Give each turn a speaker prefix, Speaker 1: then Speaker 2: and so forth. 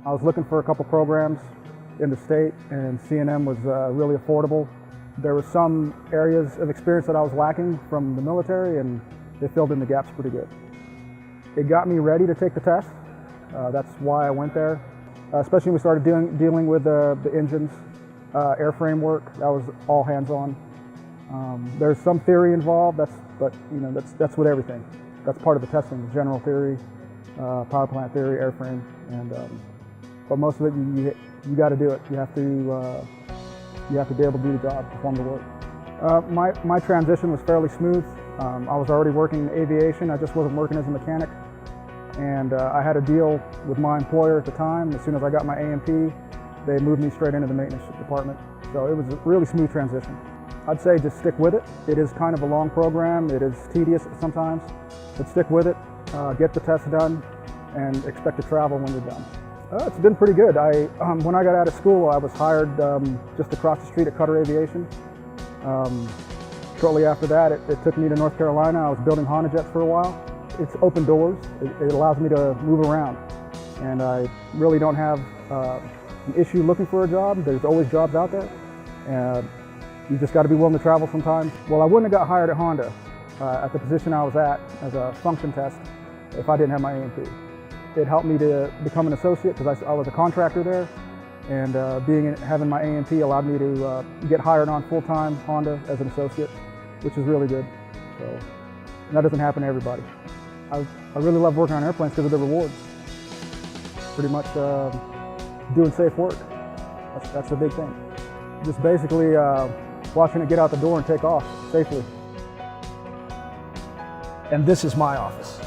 Speaker 1: I was looking for a couple programs in the state, and C&M was really affordable. There were some areas of experience that I was lacking from the military, and they filled in the gaps pretty good. It got me ready to take the test. That's why I went there. Especially when we started dealing with the engines, airframe work. That was all hands-on. There's some theory involved, but that's with everything. That's part of the testing: general theory, power plant theory, airframe, and but most of it you got to do it. You have to be able to do the job, perform the work. My transition was fairly smooth. I was already working in aviation. I just wasn't working as a mechanic. And I had a deal with my employer at the time. As soon as I got my A&P, they moved me straight into the maintenance department. So it was a really smooth transition. I'd say just stick with it. It is kind of a long program. It is tedious sometimes, but stick with it, get the test done, and expect to travel when you're done. It's been pretty good. When I got out of school, I was hired just across the street at Cutter Aviation. Shortly after that, it took me to North Carolina. I was building Honda jets for a while. It's open doors. It allows me to move around, and I really don't have an issue looking for a job. There's always jobs out there, and you just got to be willing to travel sometimes. Well, I wouldn't have got hired at Honda at the position I was at as a function test if I didn't have my A&P. It helped me to become an associate because I was a contractor there, and having my A&P allowed me to get hired on full-time Honda as an associate, which is really good. So, and that doesn't happen to everybody. I really love working on airplanes because of the rewards. Pretty much doing safe work. That's the big thing. Just basically watching it get out the door and take off safely.
Speaker 2: And this is my office.